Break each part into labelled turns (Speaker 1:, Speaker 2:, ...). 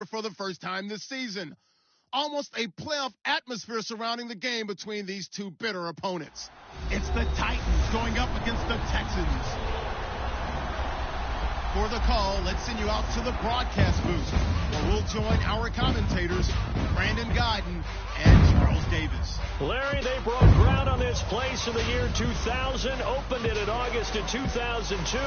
Speaker 1: for the first time this season. Almost a playoff atmosphere surrounding the game between these two bitter opponents.
Speaker 2: It's the Titans going up against the Texans. For the call, let's send you out to the broadcast booth, where we'll join our commentators, Brandon Guyton and Charles Davis.
Speaker 3: Larry, they broke ground on this place in the year 2000, opened it in August of 2002,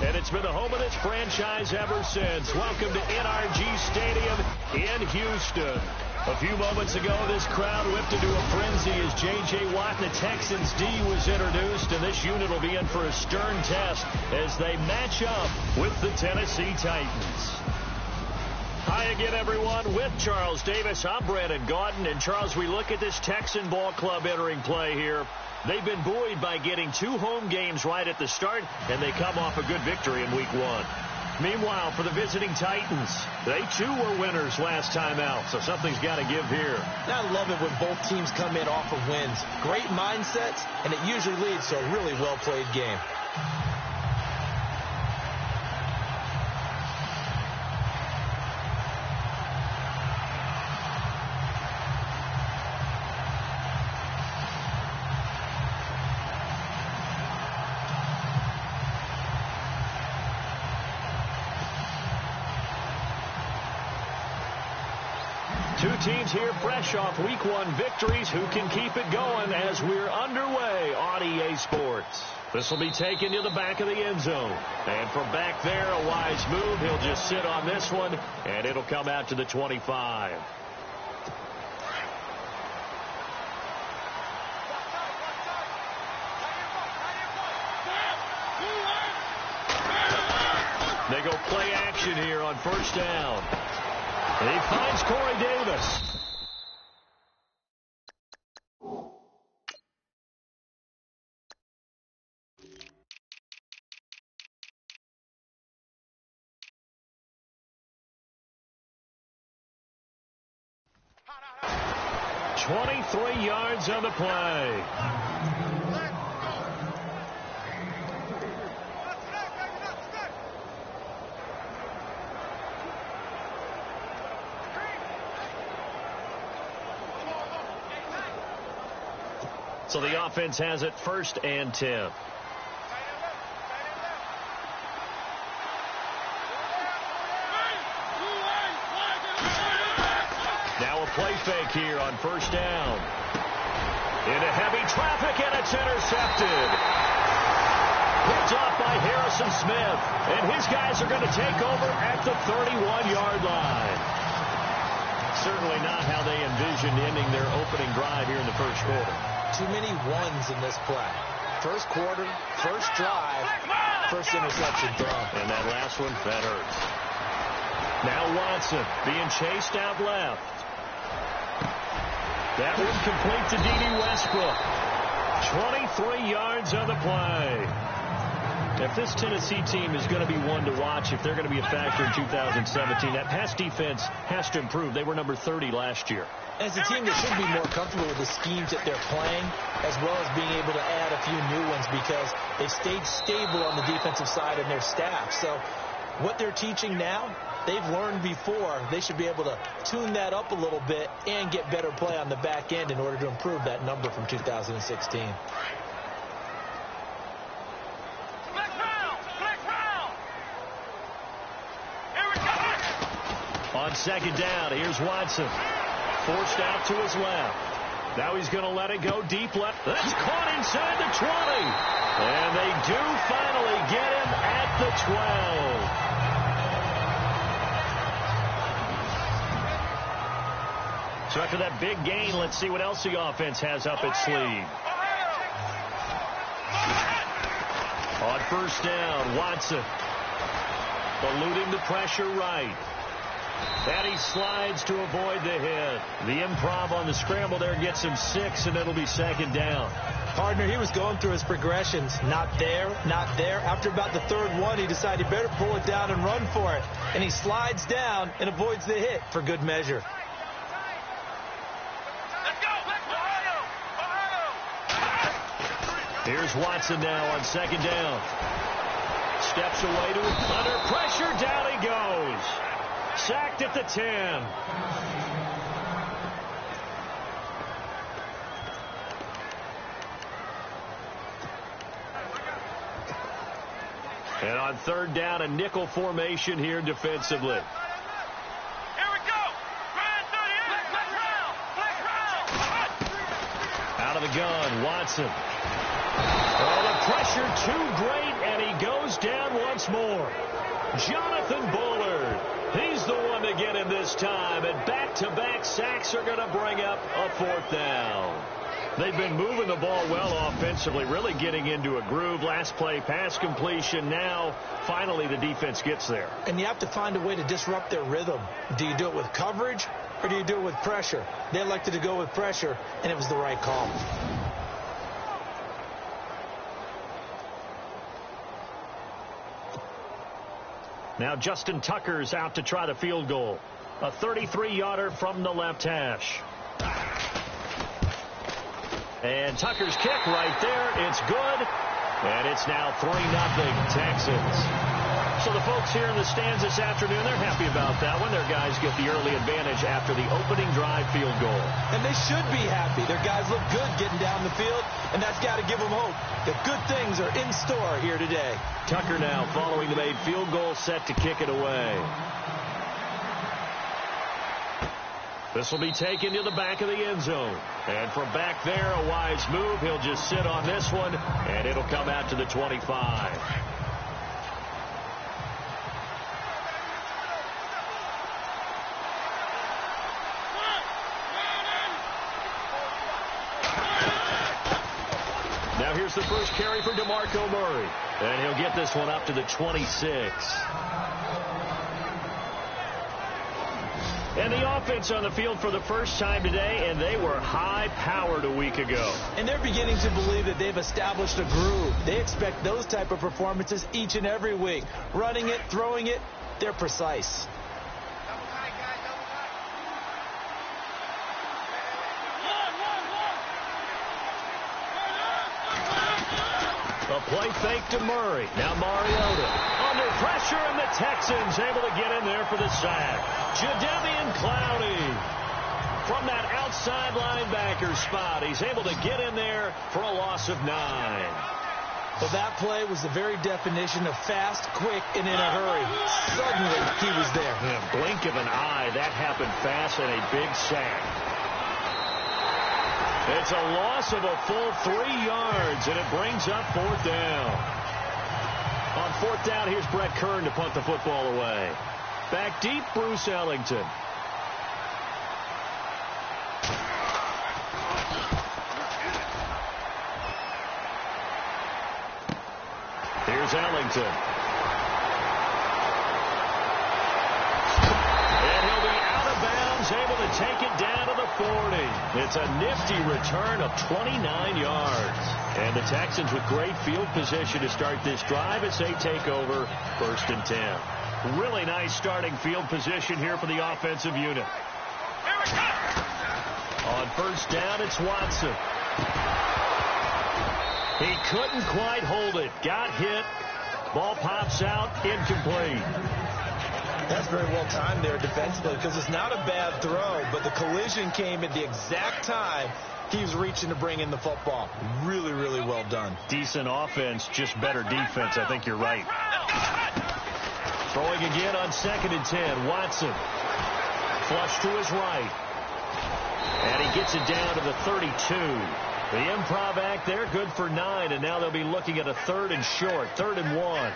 Speaker 3: and it's been the home of this franchise ever since. Welcome to NRG Stadium in Houston. A few moments ago, this crowd whipped into a frenzy as J.J. Watt, the Texans' D, was introduced, and this unit will be in for a stern test as they match up with the Tennessee Titans. Hi again, everyone. With Charles Davis, I'm Brandon Guyton. And, Charles, we look at this Texan ball club entering play here. They've been buoyed by getting 2 home games right at the start, and they come off a good victory in Week 1. Meanwhile, for the visiting Titans, they too were winners last time out, so something's got to give here.
Speaker 4: I love it when both teams come in off of wins. Great mindsets, and it usually leads to a really well-played game.
Speaker 3: Two teams here fresh off Week 1 victories. Who can keep it going as we're underway on EA Sports? This will be taken to the back of the end zone. And from back there, a wise move. He'll just sit on this one, and it'll come out to the 25. They go play action here on first down. He finds Corey Davis. "23 yards on the play." So the offense has it 1st and 10. Now a play fake here on first down. Into heavy traffic, and it's intercepted. Picked off by Harrison Smith, and his guys are going to take over at the 31-yard line. Certainly not how they envisioned ending their opening drive here in the first quarter.
Speaker 4: Too many ones in this play. First quarter, first drive, first interception thrown.
Speaker 3: And that last one, that hurts. Now Watson being chased out left. That one complete to D.D. Westbrook. 23 yards on the play. If this Tennessee team is going to be one to watch, if they're going to be a factor in 2017, that pass defense has to improve. They were number 30 last year.
Speaker 4: As a team that should be more comfortable with the schemes that they're playing, as well as being able to add a few new ones because they've stayed stable on the defensive side of their staff. So what they're teaching now, they've learned before. They should be able to tune that up a little bit and get better play on the back end in order to improve that number from 2016.
Speaker 3: On second down, here's Watson. Forced out to his left. Now he's going to let it go deep left. That's caught inside the 20. And they do finally get him at the 12. So after that big gain, let's see what else the offense has up its sleeve. On first down, Watson eluding the pressure right. And he slides to avoid the hit. The improv on the scramble there gets him 6, and it'll be second down.
Speaker 4: Partner, he was going through his progressions. Not there, not there. After about the third one, he decided he better pull it down and run for it. And he slides down and avoids the hit for good measure.
Speaker 3: Here's Watson now on second down. Steps away to it. Under pressure, down he goes. Sacked at the 10. And on third down, a nickel formation here defensively.
Speaker 5: Here we go.
Speaker 3: Out of the gun, Watson. Oh, the pressure too great, and he goes down once more. Jonathan Bullard. He's the one to get him this time, and back-to-back sacks are going to bring up a fourth down. They've been moving the ball well offensively, really getting into a groove. Last play, pass completion. Now, finally, the defense gets there.
Speaker 4: And you have to find a way to disrupt their rhythm. Do you do it with coverage, or do you do it with pressure? They elected to go with pressure, and it was the right call.
Speaker 3: Now Justin Tucker's out to try the field goal. A 33-yarder from the left hash. And Tucker's kick right there. It's good. And it's now 3-0 Texans. So the folks here in the stands this afternoon, they're happy about that one. Their guys get the early advantage after the opening drive field goal.
Speaker 4: And they should be happy. Their guys look good getting down the field, and that's got to give them hope that good things are in store here today.
Speaker 3: Tucker now following the made field goal, set to kick it away. This will be taken to the back of the end zone. And from back there, a wise move. He'll just sit on this one, and it'll come out to the 25. Now here's the first carry for DeMarco Murray. And he'll get this one up to the 26. And the offense on the field for the first time today, and they were high-powered a week ago.
Speaker 4: And they're beginning to believe that they've established a groove. They expect those type of performances each and every week. Running it, throwing it, they're precise.
Speaker 3: A play fake to Murray. Now Mariota under pressure, and the Texans able to get in there for the sack. Jadeveon Clowney from that outside linebacker spot. He's able to get in there for a loss of 9.
Speaker 4: Well, that play was the very definition of fast, quick, and in a hurry. Suddenly, he was there.
Speaker 3: Yeah, blink of an eye. That happened fast, and a big sack. It's a loss of a full 3 yards, and it brings up fourth down. On fourth down, here's Brett Kern to punt the football away. Back deep, Bruce Ellington. Here's Ellington. And he'll be out of bounds, able to take it down to the 40. It's a nifty return of 29 yards. And the Texans with great field position to start this drive as they take over 1st and 10. Really nice starting field position here for the offensive unit. On first down, it's Watson. He couldn't quite hold it. Got hit. Ball pops out, incomplete.
Speaker 4: That's very well timed there defensively, because it's not a bad throw, but the collision came at the exact time he was reaching to bring in the football. Really, really well done.
Speaker 3: Decent offense, just better defense. I think you're right. Throwing again on 2nd and 10. Watson. Flush to his right. And he gets it down to the 32. The improv act there, good for 9, and now they'll be looking at a 3rd and short, 3rd and 1.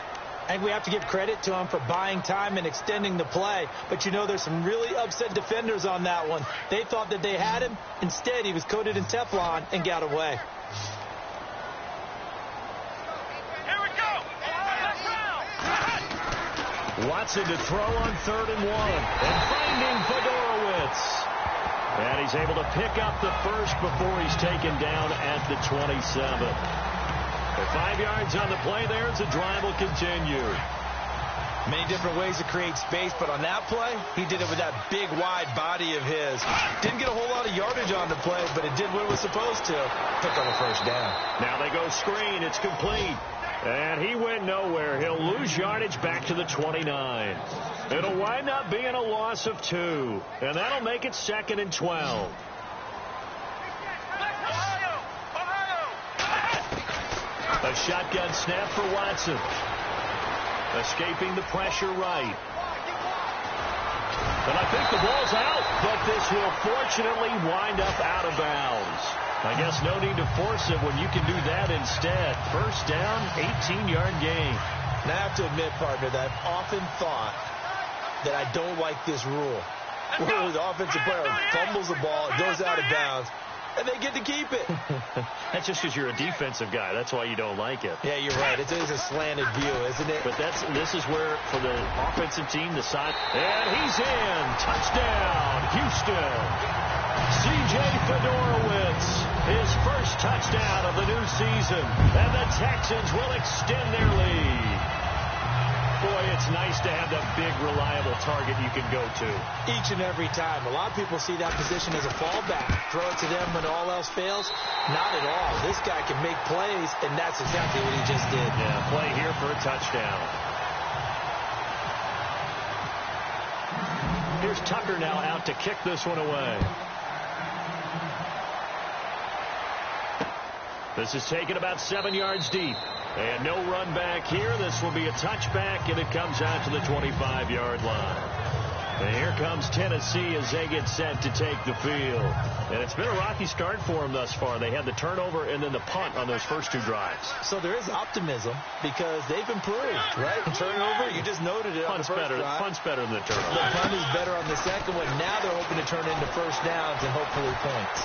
Speaker 4: And we have to give credit to him for buying time and extending the play. But, you know, there's some really upset defenders on that one. They thought that they had him. Instead, he was coated in Teflon and got away.
Speaker 5: Here we go.
Speaker 3: Watson to throw on 3rd and 1. And finding Fedorowicz. And he's able to pick up the first before he's taken down at the 27. 5 yards on the play there as the drive will continue.
Speaker 4: Many different ways to create space, but on that play, he did it with that big, wide body of his. Didn't get a whole lot of yardage on the play, but it did what it was supposed to. Pick up a first down.
Speaker 3: Now they go screen. It's complete. And he went nowhere. He'll lose yardage back to the 29. It'll wind up being a loss of 2. And that'll make it 2nd and 12. A shotgun snap for Watson. Escaping the pressure right. And I think the ball's out, but this will fortunately wind up out of bounds. I guess no need to force it when you can do that instead. First down, 18-yard gain.
Speaker 4: And I have to admit, partner, that I've often thought that I don't like this rule. Where the offensive player fumbles the ball, it goes out of bounds, and they get to keep it.
Speaker 3: That's just because you're a defensive guy. That's why you don't like it.
Speaker 4: Yeah, you're right. It is a slanted view, isn't it?
Speaker 3: But this is where, for the offensive team, the side. And he's in. Touchdown, Houston. C.J. Fedorowicz, his first touchdown of the new season. And the Texans will extend their lead. Boy, it's nice to have that big, reliable target you can go to.
Speaker 4: Each and every time. A lot of people see that position as a fallback. Throw it to them when all else fails. Not at all. This guy can make plays, and that's exactly what he just did.
Speaker 3: Yeah, play here for a touchdown. Here's Tucker now out to kick this one away. This is taken about 7 yards deep. And no run back here. This will be a touchback, and it comes out to the 25-yard line. And here comes Tennessee as they get set to take the field. And it's been a rocky start for them thus far. They had the turnover and then the punt on those first 2 drives.
Speaker 4: So there is optimism because they've improved, right? Turnover, you just noted it on the first drive.
Speaker 3: Punt's better than the turnover.
Speaker 4: The punt is better on the second one. Now they're hoping to turn into first downs and hopefully points.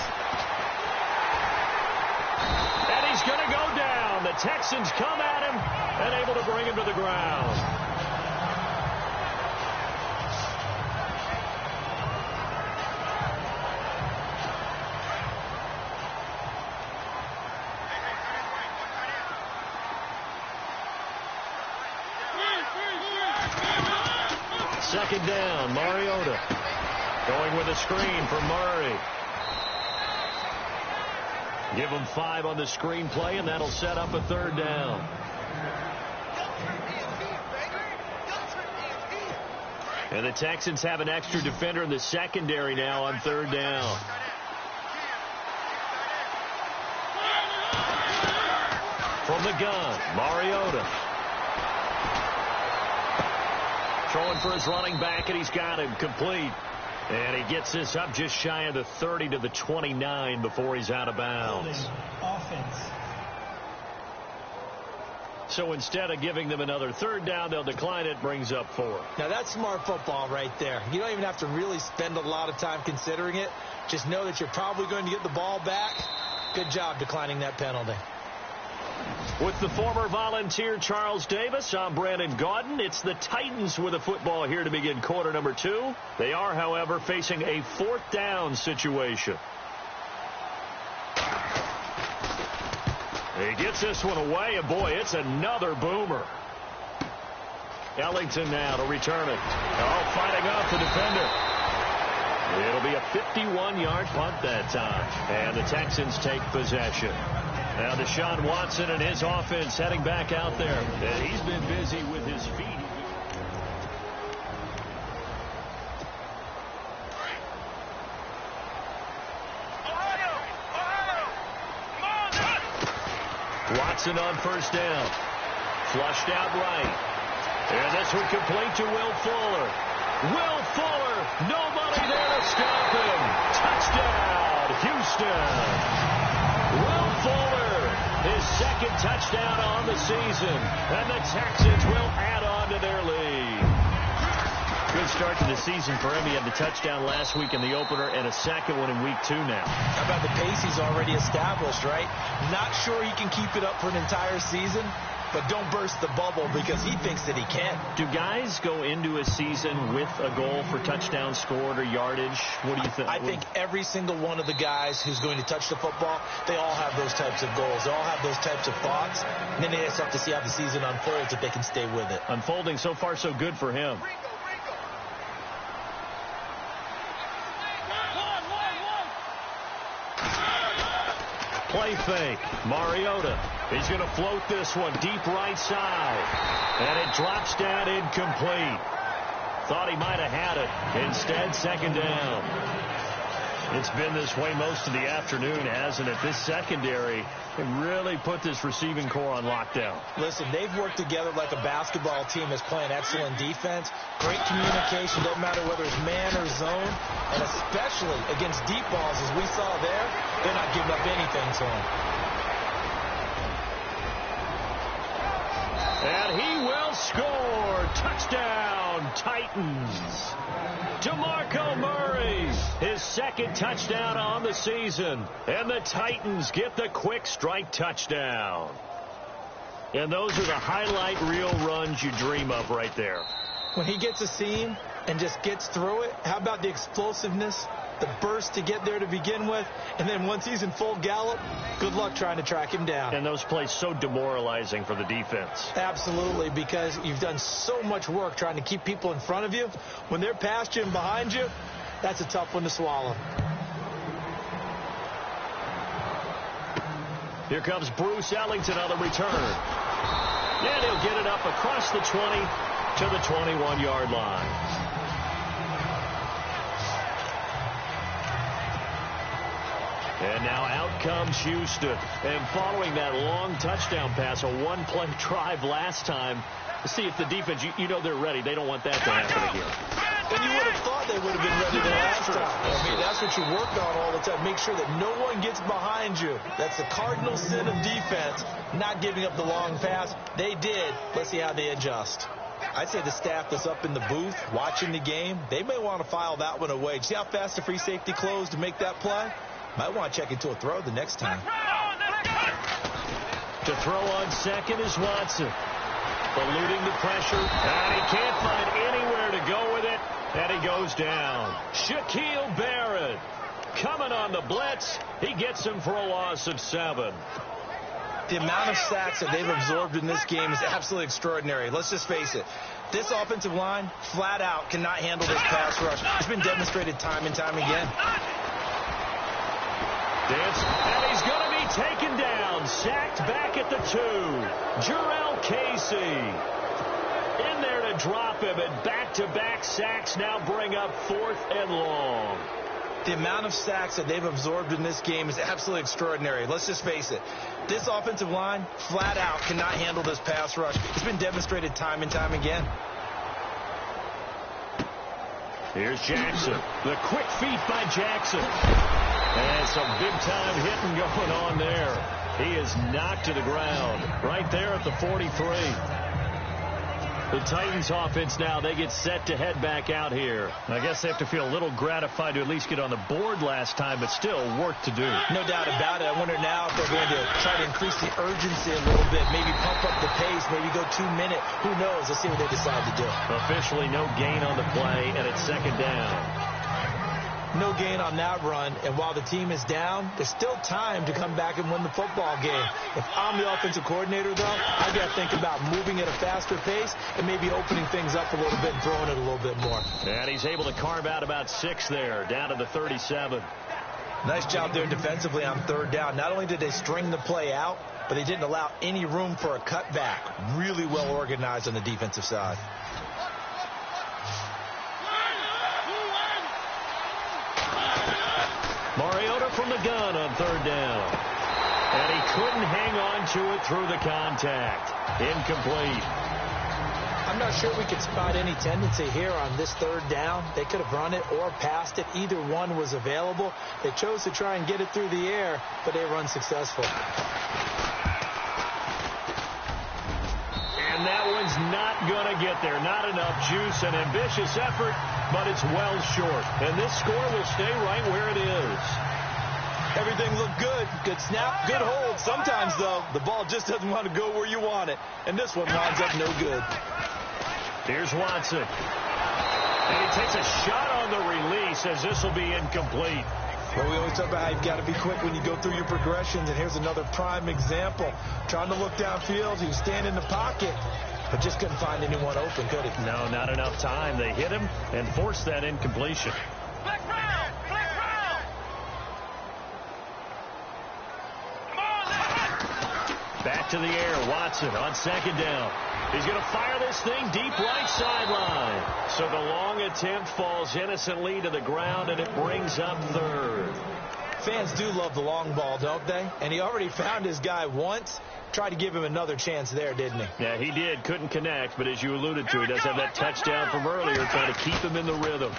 Speaker 3: And he's going to go down. The Texans come at him and able to bring him to the ground. Second down, Mariota. Going with a screen for Murray. Give him 5 on the screen play, and that'll set up a third down. And the Texans have an extra defender in the secondary now on third down. From the gun, Mariota. Throwing for his running back, and he's got him complete. And he gets this up just shy of the 30 to the 29 before he's out of bounds.
Speaker 6: Offense.
Speaker 3: So instead of giving them another third down, they'll decline it, brings up 4.
Speaker 4: Now that's smart football right there. You don't even have to really spend a lot of time considering it. Just know that you're probably going to get the ball back. Good job declining that penalty.
Speaker 3: With the former Volunteer Charles Davis, I'm Brandon Gaudin. It's the Titans with a football here to begin quarter number 2. They are, however, facing a 4th down situation. He gets this one away, and boy, it's another boomer. Ellington now to return it. Oh, fighting off the defender. It'll be a 51-yard punt that time, and the Texans take possession. Now Deshaun Watson and his offense heading back out there. And he's been busy with his feet. Watson on first down. Flushed out right. And this one complete to Will Fuller. Will Fuller, nobody there to stop him. Touchdown, Houston. Will Fuller, his second touchdown on the season. And the Texans will add on to their lead. Good start to the season for him. He had the touchdown last week in the opener and a second one in week 2 now.
Speaker 4: How about the pace he's already established, right? Not sure he can keep it up for an entire season, but don't burst the bubble because he thinks that he can.
Speaker 3: Do guys go into a season with a goal for touchdowns scored or yardage? What do you think?
Speaker 4: I think every single one of the guys who's going to touch the football, they all have those types of goals. They all have those types of thoughts. And then they just have to see how the season unfolds if they can stay with it.
Speaker 3: Unfolding so far so good for him. Play fake. Mariota He's going to float this one deep right side. And it drops down incomplete. Thought he might have had it. Instead, second down. It's been this way most of the afternoon, hasn't it? This secondary really put this receiving core on lockdown.
Speaker 4: Listen, they've worked together like a basketball team that's playing excellent defense. Great communication, don't matter whether it's man or zone. And especially against deep balls, as we saw there, they're not giving up anything to him.
Speaker 3: And he will score. Touchdown, Titans. DeMarco Murray, his second touchdown on the season. And the Titans get the quick strike touchdown. And those are the highlight reel runs you dream of right there.
Speaker 4: When he gets a seam and just gets through it, how about the explosiveness, the burst to get there to begin with, and then once he's in full gallop, good luck trying to track him down.
Speaker 3: And those plays so demoralizing for the defense.
Speaker 4: Absolutely, because you've done so much work trying to keep people in front of you. When they're past you and behind you, that's a tough one to swallow.
Speaker 3: Here comes Bruce Ellington on the return. And he'll get it up across the 20 to the 21-yard line. And now out comes Houston. And following that long touchdown pass, a one-play drive last time, to see if the defense, you know they're ready. They don't want that to happen again.
Speaker 4: And you would have thought they would have been ready the last time. I mean, that's what you work on all the time. Make sure that no one gets behind you. That's the cardinal sin of defense, not giving up the long pass. They did. Let's see how they adjust. I'd say the staff that's up in the booth watching the game, they may want to file that one away. See how fast the free safety closed to make that play? Might want to check into a throw the next time.
Speaker 3: To throw on second is Watson. Eluding the pressure. And he can't find anywhere to go with it. And he goes down. Shaquille Barrett coming on the blitz. He gets him for a loss of 7.
Speaker 4: The amount of sacks that they've absorbed in this game is absolutely extraordinary. Let's just face it. This offensive line, flat out, cannot handle this pass rush. It's been demonstrated time and time again.
Speaker 3: And he's going to be taken down. Sacked back at the 2. Jarrell Casey in there to drop him. And back-to-back sacks now bring up 4th and long.
Speaker 4: The amount of sacks that they've absorbed in this game is absolutely extraordinary. Let's just face it. This offensive line, flat out, cannot handle this pass rush. It's been demonstrated time and time again.
Speaker 3: Here's Jackson. The quick feet by Jackson. And some big-time hitting going on there. He is knocked to the ground right there at the 43. The Titans offense now, they get set to head back out here. I guess they have to feel a little gratified to at least get on the board last time, but still work to do.
Speaker 4: No doubt about it. I wonder now if they're going to try to increase the urgency a little bit, maybe pump up the pace, maybe go 2 minute. Who knows? Let's see what they decide to do.
Speaker 3: Officially no gain on the play, and it's second down.
Speaker 4: No gain on that run, and while the team is down, there's still time to come back and win the football game. If I'm the offensive coordinator, though, I got to think about moving at a faster pace and maybe opening things up a little bit and throwing it a little bit more.
Speaker 3: And he's able to carve out about 6 there, down to the 37.
Speaker 4: Nice job there defensively on 3rd down. Not only did they string the play out, but they didn't allow any room for a cutback. Really well organized on the defensive side.
Speaker 3: Mariota from the gun on 3rd down. And he couldn't hang on to it through the contact. Incomplete.
Speaker 4: I'm not sure we could spot any tendency here on this 3rd down. They could have run it or passed it. Either one was available. They chose to try and get it through the air, but they were unsuccessful.
Speaker 3: And that one's not going to get there. Not enough juice. An ambitious effort, but it's well short. And this score will stay right where it is.
Speaker 4: Everything looked good. Good snap, good hold. Sometimes, though, the ball just doesn't want to go where you want it. And this one winds up no good.
Speaker 3: Here's Watson. And he takes a shot on the release as this will be incomplete.
Speaker 4: Well, we always talk about how you've got to be quick when you go through your progressions, and here's another prime example. Trying to look downfield, he was standing in the pocket, but just couldn't find anyone open, could he?
Speaker 3: No, not enough time. They hit him and forced that incompletion.
Speaker 5: Black round! Black round! Come on!
Speaker 3: Back to the air. Watson on second down. He's going to fire this thing deep right sideline. So the long attempt falls innocently to the ground, and it brings up third.
Speaker 4: Fans do love the long ball, don't they? And he already found his guy once. Tried to give him another chance there, didn't he?
Speaker 3: Yeah, he did. Couldn't connect, but as you alluded to, he does have that touchdown from earlier, trying to keep him in the rhythm.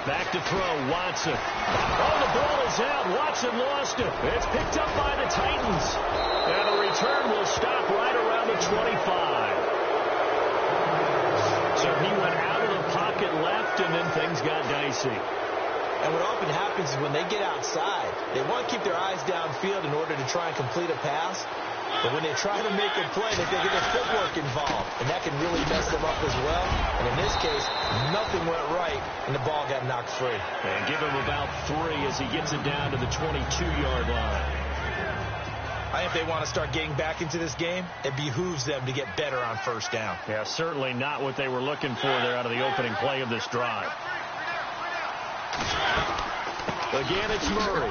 Speaker 3: Back to throw, Watson. Oh, the ball is out. Watson lost it. It's picked up by the Titans. And the return will stop right around the 25. So he went out of the pocket left, and then things got dicey.
Speaker 4: And what often happens is when they get outside, they want to keep their eyes downfield in order to try and complete a pass. But when they try to make a play, they get their footwork involved, and that can really mess them up as well. And in this case, nothing went right, and the ball got knocked free.
Speaker 3: And give him about 3 as he gets it down to the 22-yard line.
Speaker 4: I think if they want to start getting back into this game, it behooves them to get better on first down.
Speaker 3: Yeah, certainly not what they were looking for there out of the opening play of this drive. Again, it's Murray.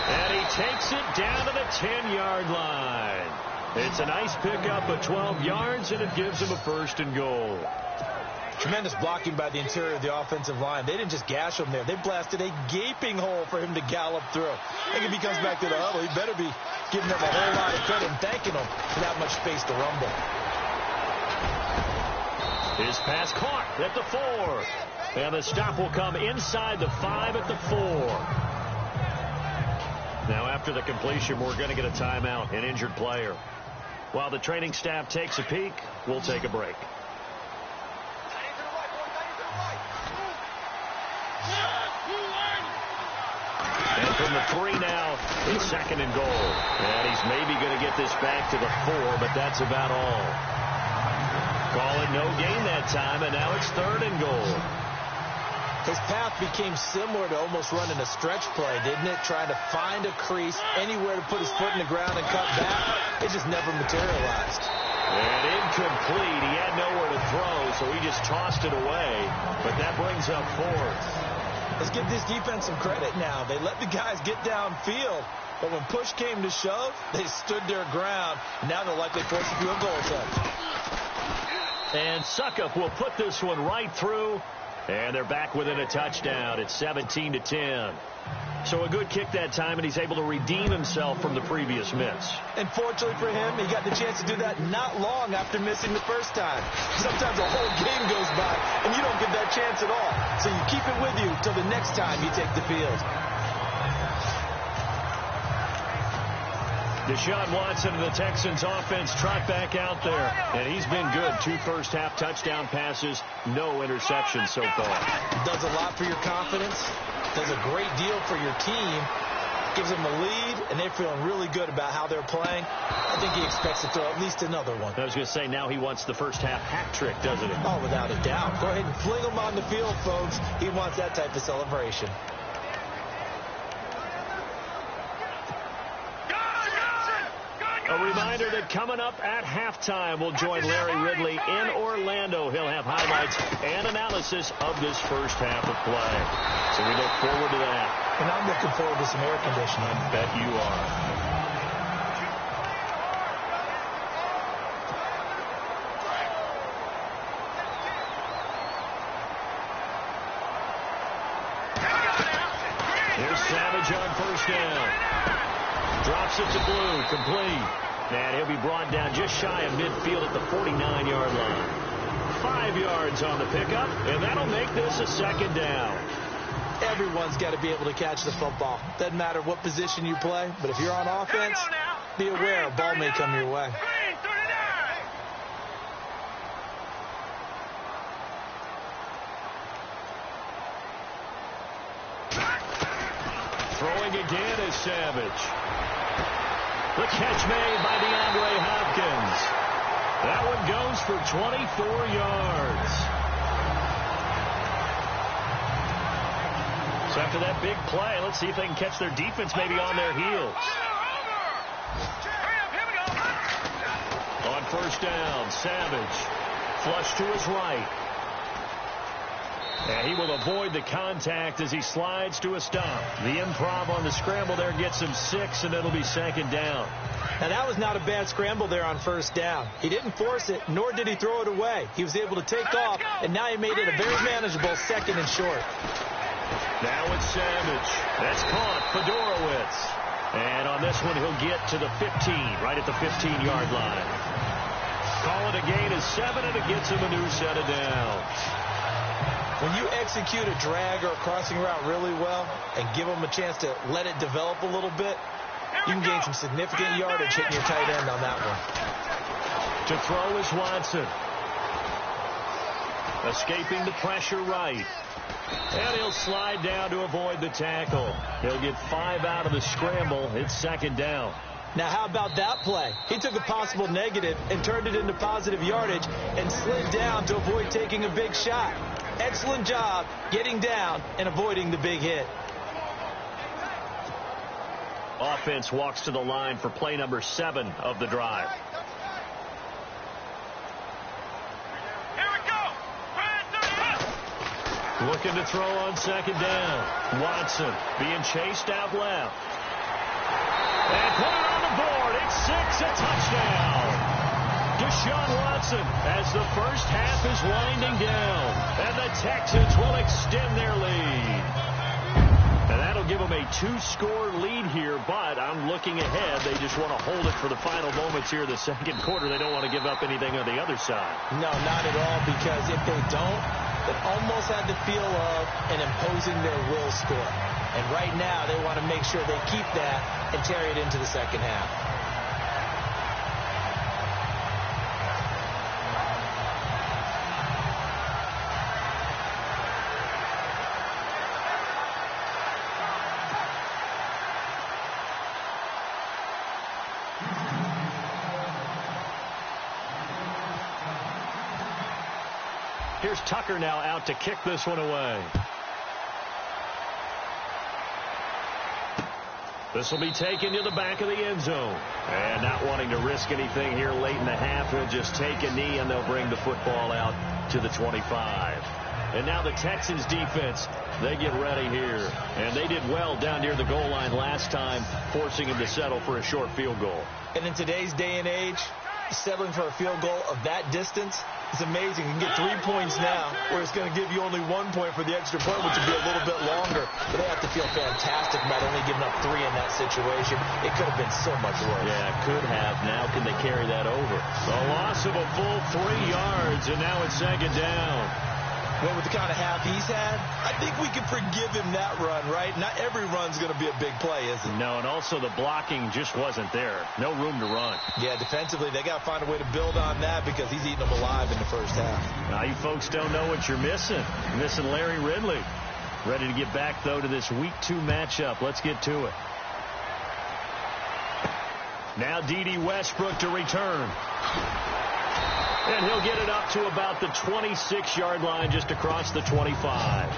Speaker 3: And he takes it down to the 10-yard line. It's a nice pickup of 12 yards, and it gives him a 1st and goal.
Speaker 4: Tremendous blocking by the interior of the offensive line. They didn't just gash him there. They blasted a gaping hole for him to gallop through. I think if he comes back to the huddle, he better be giving them a whole lot of credit and thanking them for that much space to rumble.
Speaker 3: His pass caught at the 4. And the stop will come inside the 5 at the 4. Now, after the completion, we're going to get a timeout, an injured player. While the training staff takes a peek, we'll take a break. And from the 3 now, it's 2nd and goal. And he's maybe going to get this back to the 4, but that's about all. Call it no gain that time, and now it's 3rd and goal.
Speaker 4: His path became similar to almost running a stretch play, didn't it? Trying to find a crease, anywhere to put his foot in the ground and cut back. It just never materialized.
Speaker 3: And incomplete. He had nowhere to throw, so he just tossed it away. But that brings up 4th.
Speaker 4: Let's give this defense some credit now. They let the guys get downfield, but when push came to shove, they stood their ground. Now they'll likely force a field goal attempt.
Speaker 3: And Suckup will put this one right through. And they're back within a touchdown. It's 17-10. So a good kick that time, and he's able to redeem himself from the previous miss.
Speaker 4: And fortunately for him, he got the chance to do that not long after missing the first time. Sometimes a whole game goes by, and you don't get that chance at all. So you keep it with you till the next time you take the field.
Speaker 3: Deshaun Watson and the Texans offense trot back out there. And he's been good. 2 first-half touchdown passes, no interceptions so far.
Speaker 4: Does a lot for your confidence. Does a great deal for your team. Gives them a lead, and they're feeling really good about how they're playing. I think he expects to throw at least another one.
Speaker 3: I was going to say, now he wants the first-half hat trick, doesn't he?
Speaker 4: Oh, without a doubt. Go ahead and fling him on the field, folks. He wants that type of celebration.
Speaker 3: A reminder that coming up at halftime, we'll join Larry Ridley in Orlando. He'll have highlights and analysis of this first half of play. So we look forward to that.
Speaker 4: And I'm looking forward to some air conditioning.
Speaker 3: I bet you are. Here's Savage on first down. Drops it to Blue, complete. And he'll be brought down just shy of midfield at the 49-yard line. 5 yards on the pickup, and that'll make this a 2nd down.
Speaker 4: Everyone's got to be able to catch the football. Doesn't matter what position you play, but if you're on offense, be aware a ball may come your way.
Speaker 3: Throwing again is Savage. The catch made by DeAndre Hopkins. That one goes for 24 yards. So after that big play, let's see if they can catch their defense maybe on their heels. On first down, Savage. Flush to his right. And he will avoid the contact as he slides to a stop. The improv on the scramble there gets him 6, and it'll be 2nd down.
Speaker 4: Now, that was not a bad scramble there on 1st down. He didn't force it, nor did he throw it away. He was able to take off, and now he made it a very manageable 2nd and short.
Speaker 3: Now it's Savage. That's caught. Fedorowicz. And on this one, he'll get to the 15, right at the 15-yard line. Call it a gain of 7, and it gets him a new set of downs.
Speaker 4: When you execute a drag or a crossing route really well and give them a chance to let it develop a little bit, you can gain some significant yardage hitting your tight end on that one.
Speaker 3: To throw is Watson. Escaping the pressure right. And he'll slide down to avoid the tackle. He'll get 5 out of the scramble. It's 2nd down.
Speaker 4: Now, how about that play? He took a possible negative and turned it into positive yardage and slid down to avoid taking a big shot. Excellent job getting down and avoiding the big hit.
Speaker 3: Offense walks to the line for play number 7 of the drive.
Speaker 5: Here we go.
Speaker 3: Looking to throw on 2nd down. Watson being chased out left. And put it on the board. It's 6, a touchdown. Deshaun Watson as the first half is winding down. And the Texans will extend their lead. And that'll give them a 2-score lead here, but I'm looking ahead. They just want to hold it for the final moments here in the 2nd quarter. They don't want to give up anything on the other side.
Speaker 4: No, not at all, because if they don't, it almost had the feel of an imposing their will score. And right now, they want to make sure they keep that and carry it into the 2nd half.
Speaker 3: Here's Tucker now out to kick this one away. This will be taken to the back of the end zone. And not wanting to risk anything here late in the half, he'll just take a knee and they'll bring the football out to the 25. And now the Texans defense, they get ready here. And they did well down near the goal line last time, forcing him to settle for a short field goal.
Speaker 4: And in today's day and age, settling for a field goal of that distance is amazing. You can get 3 points now, where it's going to give you only 1 point for the extra point, which would be a little bit longer. But they have to feel fantastic about only giving up 3 in that situation. It could have been so much worse.
Speaker 3: Yeah, it could have. Now can they carry that over? A loss of a full 3 yards, and now it's 2nd down.
Speaker 4: Well, with the kind of half he's had, I think we can forgive him that run, right? Not every run's going to be a big play, is it?
Speaker 3: No, and also the blocking just wasn't there. No room to run.
Speaker 4: Yeah, defensively, they got to find a way to build on that because he's eating them alive in the first half.
Speaker 3: Now, you folks don't know what you're missing. You're missing Larry Ridley. Ready to get back, though, to this Week 2 matchup. Let's get to it. Now D.D. Westbrook to return. And he'll get it up to about the 26-yard line, just across the 25.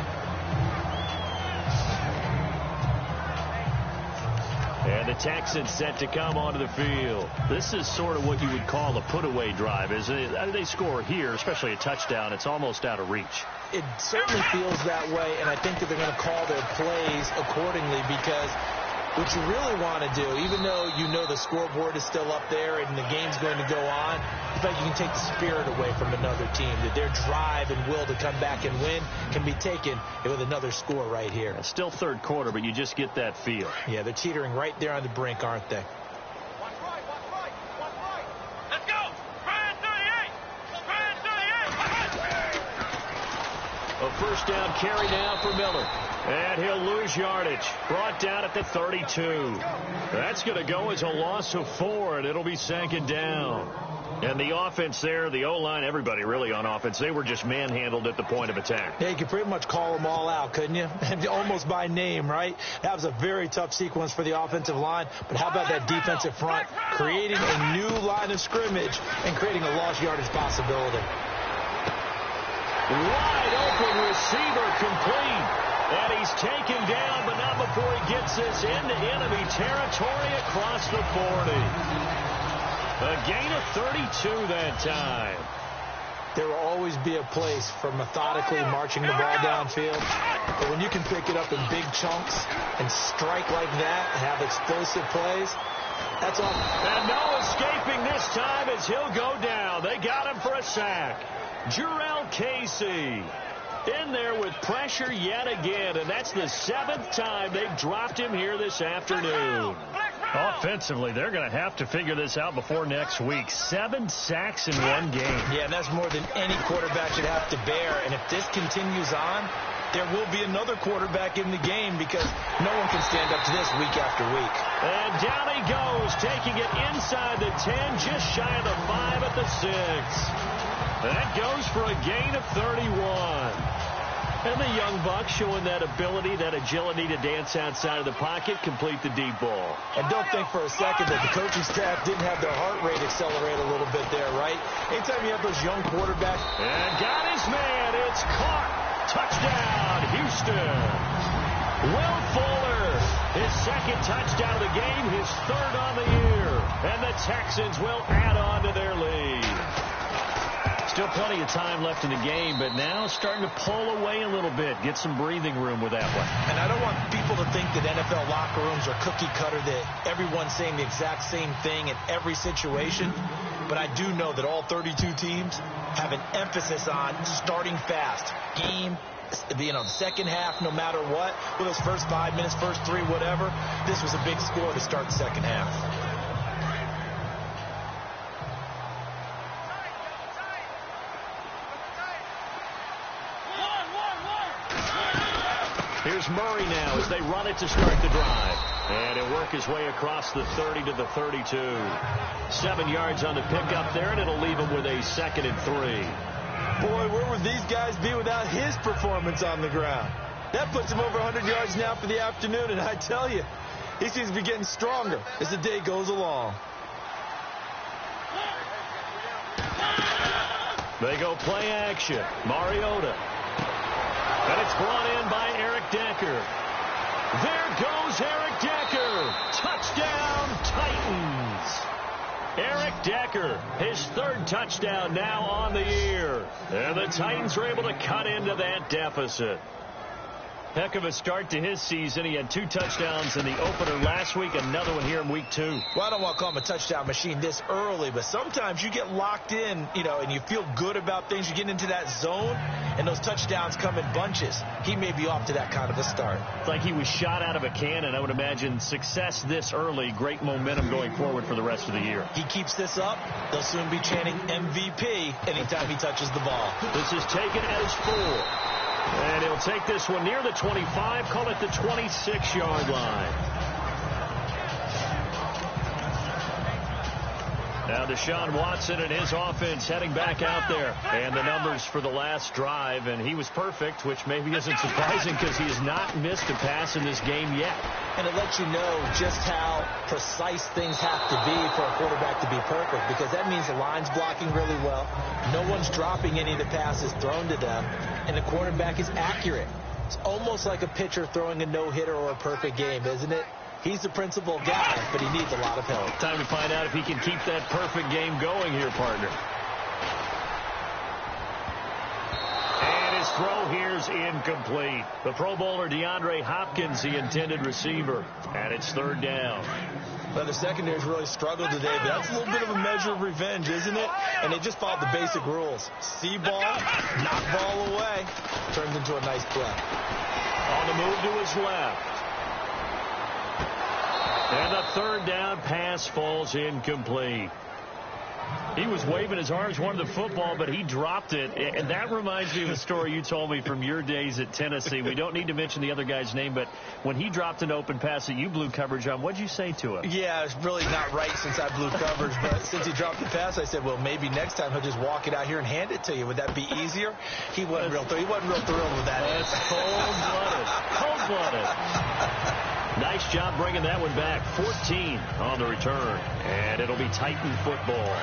Speaker 3: And the Texans set to come onto the field. This is sort of what you would call a put-away drive, isn't it? They score here, especially a touchdown. It's almost out of reach.
Speaker 4: It certainly feels that way, and I think that they're going to call their plays accordingly because what you really want to do, even though you know the scoreboard is still up there and the game's going to go on, it's like you can take the spirit away from another team, that their drive and will to come back and win can be taken with another score right here.
Speaker 3: It's still 3rd quarter, but you just get that feel.
Speaker 4: Yeah, they're teetering right there on the brink, aren't they?
Speaker 5: Watch right. Let's go. Brian 38. Brian 38.
Speaker 3: A first down carry now for Miller. And he'll lose yardage. Brought down at the 32. That's going to go as a loss of 4, and it'll be 2nd down. And the offense there, the O-line, everybody really on offense, they were just manhandled at the point of attack.
Speaker 4: Yeah, you could pretty much call them all out, couldn't you? Almost by name, right? That was a very tough sequence for the offensive line. But how about that defensive front creating a new line of scrimmage and creating a lost yardage possibility?
Speaker 3: Wide open receiver complete. And he's taken down, but not before he gets this into enemy territory across the 40. A gain of 32 that time.
Speaker 4: there will always be a place for methodically marching the ball downfield. But when you can pick it up in big chunks and strike like that and have explosive plays, that's all.
Speaker 3: And no escaping this time as he'll go down. They got him for a sack. Jurrell Casey in there with pressure yet again, and that's the 7th time they've dropped him here this afternoon. Offensively, they're going to have to figure this out before next week. 7 sacks in one game.
Speaker 4: Yeah, and that's more than any quarterback should have to bear. And if this continues on, there will be another quarterback in the game because no one can stand up to this week after week.
Speaker 3: And down he goes, taking it inside the 10, just shy of the 5 at the 6. That goes for a gain of 31. And the young buck showing that ability, that agility to dance outside of the pocket, complete the deep ball.
Speaker 4: And don't think for a second that the coaching staff didn't have their heart rate accelerate a little bit there, right? Anytime you have those young quarterbacks.
Speaker 3: And got his man. It's caught. Touchdown, Houston. Will Fuller, his 2nd touchdown of the game, his 3rd on the year. And the Texans will add on to their lead. Still plenty of time left in the game, but now starting to pull away a little bit. Get some breathing room with that one.
Speaker 4: And I don't want people to think that NFL locker rooms are cookie cutter, that everyone's saying the exact same thing in every situation. But I do know that all 32 teams have an emphasis on starting fast. Game, the second half, no matter what. With those first 5 minutes, first 3, whatever. This was a big score to start the second half.
Speaker 3: Here's Murray now as they run it to start the drive. And he'll work his way across the 30 to the 32. 7 yards on the pickup there, and it'll leave him with a 2nd and 3.
Speaker 4: Boy, where would these guys be without his performance on the ground? That puts him over 100 yards now for the afternoon, and I tell you, he seems to be getting stronger as the day goes along.
Speaker 3: They go play action. Mariota. And it's brought in by Eric Decker. There goes Eric Decker. Touchdown, Titans. Eric Decker, his 3rd touchdown now on the year. And the Titans are able to cut into that deficit. Heck of a start to his season. He had 2 touchdowns in the opener last week, another one here in week 2.
Speaker 4: Well, I don't want to call him a touchdown machine this early, but sometimes you get locked in, and you feel good about things. You get into that zone, and those touchdowns come in bunches. He may be off to that kind of a start.
Speaker 3: It's like he was shot out of a cannon. I would imagine success this early, great momentum going forward for the rest of the year.
Speaker 4: He keeps this up, they'll soon be chanting MVP anytime he touches the ball.
Speaker 3: This is taken at his 4. And he'll take this one near the 25, call it the 26-yard line. Now Deshaun Watson and his offense heading back out there. And the numbers for the last drive, and he was perfect, which maybe isn't surprising because he has not missed a pass in this game yet.
Speaker 4: And it lets you know just how precise things have to be for a quarterback to be perfect, because that means the line's blocking really well. No one's dropping any of the passes thrown to them, and the quarterback is accurate. It's almost like a pitcher throwing a no-hitter or a perfect game, isn't it? He's the principal guy, but he needs a lot of help.
Speaker 3: Time to find out if he can keep that perfect game going here, partner. And his throw here's incomplete. The Pro Bowler DeAndre Hopkins, the intended receiver. And it's 3rd down.
Speaker 4: Well, the secondary's really struggled today, but that's a little bit of a measure of revenge, isn't it? And they just followed the basic rules. See ball, knock ball away. Turns into a nice play.
Speaker 3: On the move to his left. And the 3rd down pass falls incomplete. He was waving his arms, wanted the football, but he dropped it. And that reminds me of a story you told me from your days at Tennessee. We don't need to mention the other guy's name, but when he dropped an open pass that you blew coverage on, what'd you say to him?
Speaker 4: Yeah, it's really not right since I blew coverage, but since he dropped the pass, I said, well, maybe next time he'll just walk it out here and hand it to you. Would that be easier? He wasn't real thrilled with that.
Speaker 3: That's cold-blooded. Cold-blooded. Nice job bringing that one back. 14 on the return. And it'll be Titan football.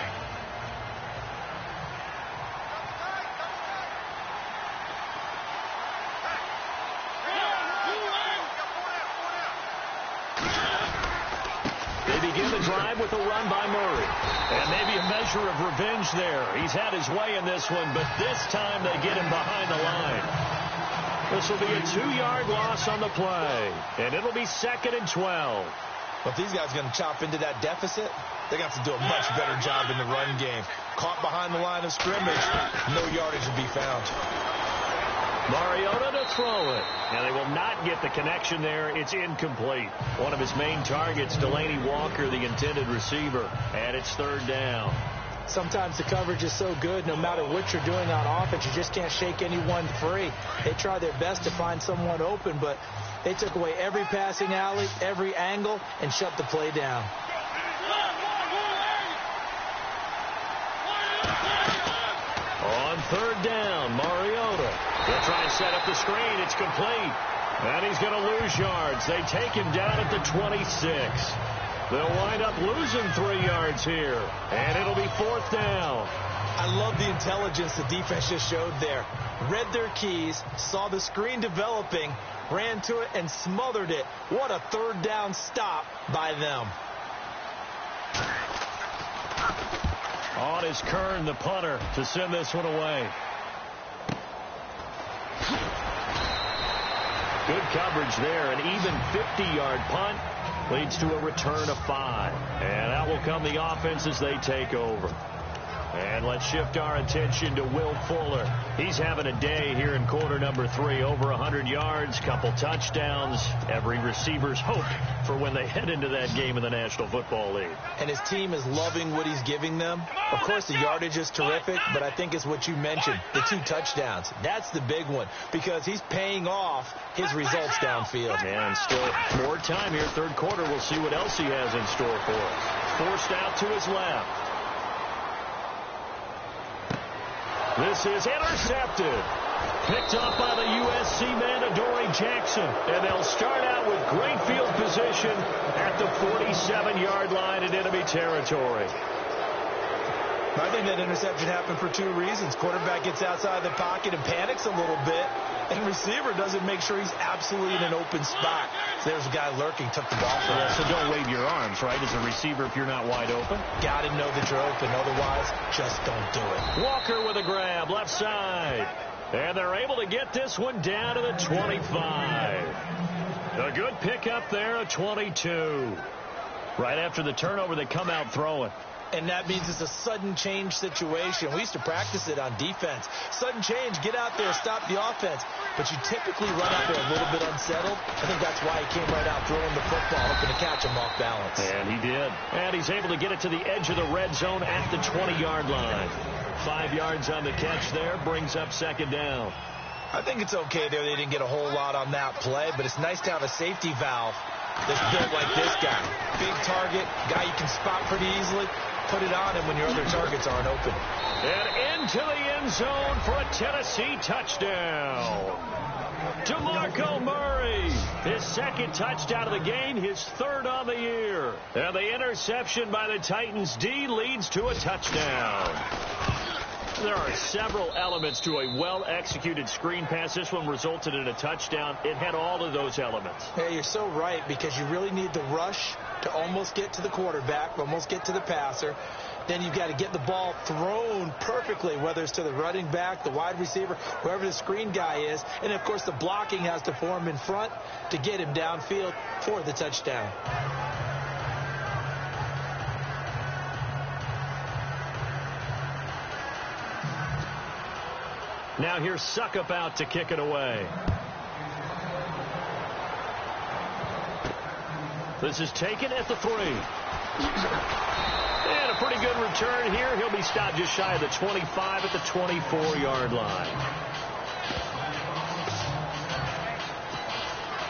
Speaker 3: They begin the drive with a run by Murray. And maybe a measure of revenge there. He's had his way in this one, but this time they get him behind the line. This will be a 2-yard loss on the play, and it'll be 2nd and 12.
Speaker 4: But these guys are going to chop into that deficit. They're going to have to do a much better job in the run game. Caught behind the line of scrimmage, no yardage to be found.
Speaker 3: Mariota to throw it, and they will not get the connection there. It's incomplete. One of his main targets, Delaney Walker, the intended receiver, and it's 3rd down.
Speaker 4: Sometimes the coverage is so good, no matter what you're doing on offense, you just can't shake anyone free. They try their best to find someone open, but they took away every passing alley, every angle, and shut the play down.
Speaker 3: On 3rd down, Mariota. They'll try and set up the screen. It's complete. And he's going to lose yards. They take him down at the 26. They'll wind up losing 3 yards here. And it'll be 4th down.
Speaker 4: I love the intelligence the defense just showed there. Read their keys, saw the screen developing, ran to it, and smothered it. What a 3rd down stop by them.
Speaker 3: On is Kern, the punter, to send this one away. Good coverage there. An even 50-yard punt leads to a return of 5. And out will come the offense as they take over. And let's shift our attention to Will Fuller. He's having a day here in quarter number 3. Over 100 yards, couple touchdowns. Every receiver's hope for when they head into that game in the National Football League.
Speaker 4: And his team is loving what he's giving them. Of course, the yardage is terrific, but I think it's what you mentioned, the 2 touchdowns. That's the big one because he's paying off his results downfield.
Speaker 3: And still more time here, 3rd quarter. We'll see what else he has in store for us. Forced out to his left. This is intercepted. Picked up by the USC man, Adoree Jackson. And they'll start out with great field position at the 47-yard line in enemy territory.
Speaker 4: I think that interception happened for 2 reasons. Quarterback gets outside the pocket and panics a little bit, and receiver doesn't make sure he's absolutely in an open spot. So there's a guy lurking, took the ball from him.
Speaker 3: So don't wave your arms, right, as a receiver if you're not wide open.
Speaker 4: Got to know that you're open. Otherwise, just don't do it.
Speaker 3: Walker with a grab, left side. And they're able to get this one down to the 25. A good pickup there, a 22. Right after the turnover, they come out throwing.
Speaker 4: And that means it's a sudden change situation. We used to practice it on defense. Sudden change, get out there, stop the offense. But you typically run out there a little bit unsettled. I think that's why he came right out throwing the football, hoping to catch him off balance.
Speaker 3: And he did. And he's able to get it to the edge of the red zone at the 20-yard line. 5 yards on the catch there, brings up 2nd down.
Speaker 4: I think it's okay there. They didn't get a whole lot on that play, but it's nice to have a safety valve that's built like this guy. Big target, guy you can spot pretty easily. Put it on him when your other targets aren't open.
Speaker 3: And into the end zone for a Tennessee touchdown. DeMarco Murray, his 2nd touchdown of the game, his 3rd on the year. And the interception by the Titans D leads to a touchdown. There are several elements to a well-executed screen pass. This one resulted in a touchdown. It had all of those elements.
Speaker 4: Yeah, you're so right, because you really need the rush to almost get to the quarterback, almost get to the passer. Then you've got to get the ball thrown perfectly, whether it's to the running back, the wide receiver, whoever the screen guy is. And, of course, the blocking has to form in front to get him downfield for the touchdown.
Speaker 3: Now here's Suckup out to kick it away. This is taken at the 3. And a pretty good return here. He'll be stopped just shy of the 25 at the 24-yard line.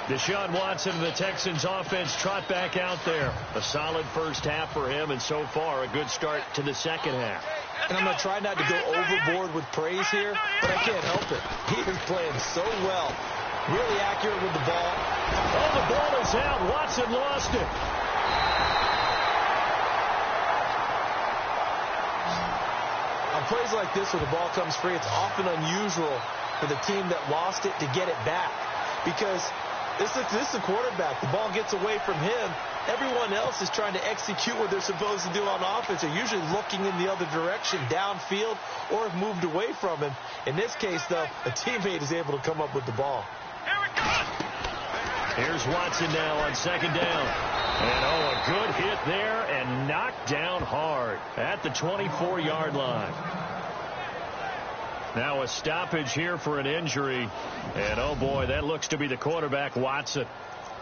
Speaker 3: Deshaun Watson and the Texans offense trot back out there. A solid first half for him, and so far a good start to the second half.
Speaker 4: And I'm going to try not to go overboard with praise here, but I can't help it. He is playing so well. Really accurate with the ball.
Speaker 3: Oh, the ball is out. Watson lost it.
Speaker 4: On plays like this where the ball comes free, it's often unusual for the team that lost it to get it back. Because this is a quarterback. The ball gets away from him, everyone else is trying to execute what they're supposed to do on offense. They're usually looking in the other direction, downfield, or have moved away from him. In this case, though, a teammate is able to come up with the ball.
Speaker 3: Here's Watson now on second down. And, a good hit there and knocked down hard at the 24-yard line. Now a stoppage here for an injury. And, oh, boy, that looks to be the quarterback, Watson.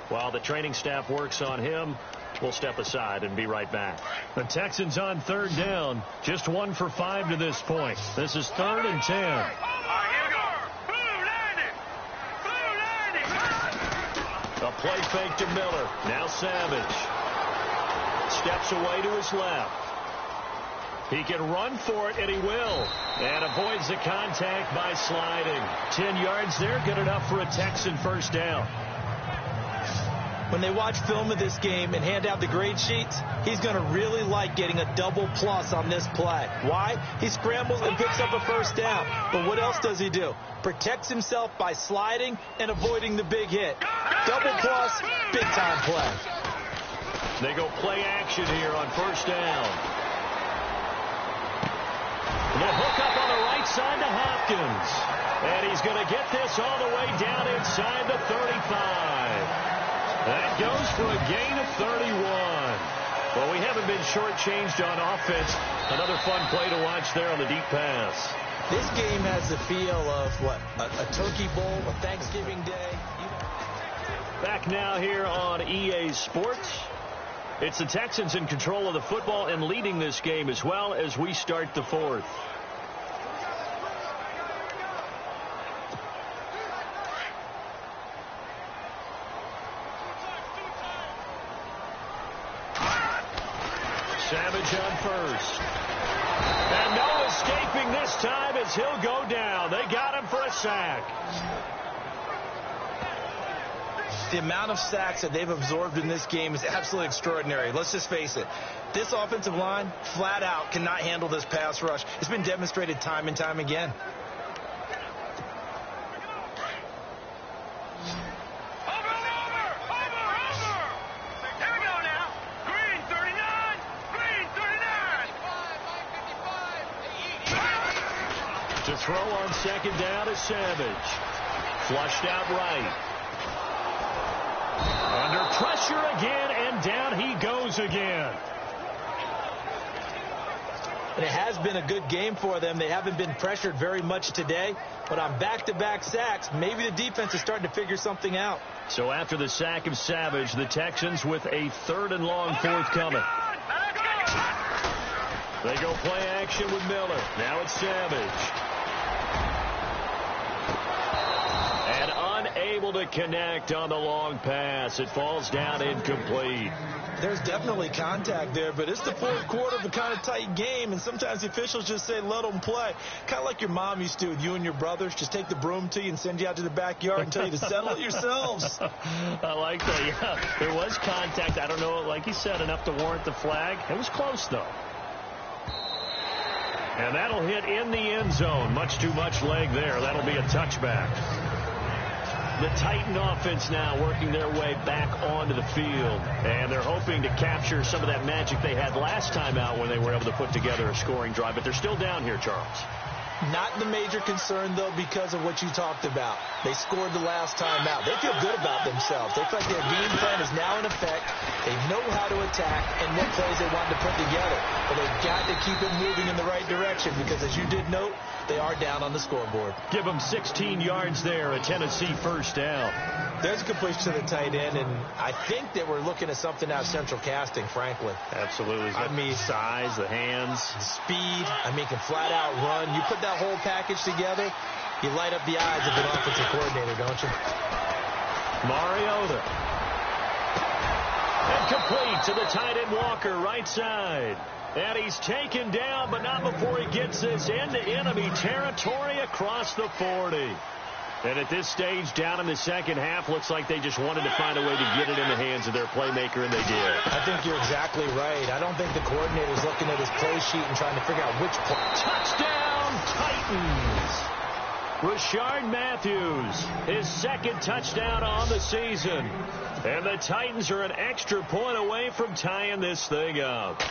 Speaker 3: While the training staff works on him, we'll step aside and be right back. The Texans on third down. Just 1 for 5 to this point. This is 3rd and 10. A play fake to Miller. Now Savage. Steps away to his left. He can run for it, and he will. And avoids the contact by sliding. 10 yards there, good enough for a Texan first down.
Speaker 4: When they watch film of this game and hand out the grade sheets, he's going to really like getting a double plus on this play. Why? He scrambles and picks up a first down. But what else does he do? Protects himself by sliding and avoiding the big hit. Double plus, big-time play.
Speaker 3: They go play action here on first down. The hook up on the right side to Hopkins. And he's going to get this all the way down inside the 35. That goes for a gain of 31. Well, we haven't been shortchanged on offense. Another fun play to watch there on the deep pass.
Speaker 4: This game has the feel of, what, a Turkey Bowl, a Thanksgiving Day.
Speaker 3: Back now here on EA Sports. It's the Texans in control of the football and leading this game as well as we start the 4th. Savage on first. And no escaping this time as he'll go down. They got him for a sack.
Speaker 4: The amount of sacks that they've absorbed in this game is absolutely extraordinary. Let's just face it. This offensive line, flat out, cannot handle this pass rush. It's been demonstrated time and time again.
Speaker 3: To throw on second down is Savage. Flushed out right. Under pressure again, and down he goes again.
Speaker 4: And it has been a good game for them. They haven't been pressured very much today. But on back-to-back sacks, maybe the defense is starting to figure something out.
Speaker 3: So after the sack of Savage, the Texans with a 3rd and long forthcoming. They go play action with Miller. Now it's Savage. And unable to connect on the long pass. It falls down incomplete.
Speaker 4: There's definitely contact there, but it's the 4th quarter of a kind of tight game, and sometimes the officials just say, let them play. Kind of like your mom used to with you and your brothers. Just take the broom to you and send you out to the backyard and tell you to settle it yourselves.
Speaker 3: I like that, yeah. There was contact. I don't know, like you said, enough to warrant the flag. It was close, though. And that'll hit in the end zone. Much too much leg there. That'll be a touchback. The Titan offense now working their way back onto the field. And they're hoping to capture some of that magic they had last time out when they were able to put together a scoring drive. But they're still down here, Charles.
Speaker 4: Not the major concern, though, because of what you talked about. They scored the last time out. They feel good about themselves. They feel like their game plan is now in effect. They know how to attack and what plays they want to put together. But they've got to keep it moving in the right direction because, as you did note, they are down on the scoreboard.
Speaker 3: Give them 16 yards there, a Tennessee first down.
Speaker 4: There's a completion to the tight end, and I think that we're looking at something out of central casting, frankly.
Speaker 3: Absolutely. I mean, size, the hands.
Speaker 4: Speed. I mean, can flat out run. You put that whole package together, you light up the eyes of an offensive coordinator, don't you?
Speaker 3: Mariota. And complete to the tight end Walker, right side. And he's taken down, but not before he gets this into enemy territory across the 40. And at this stage, down in the second half, looks like they just wanted to find a way to get it in the hands of their playmaker, and they did.
Speaker 4: I think you're exactly right. I don't think the coordinator's looking at his play sheet and trying to figure out which play.
Speaker 3: Touchdown, Titans! Rashard Matthews, his second touchdown on the season. And the Titans are an extra point away from tying this thing up.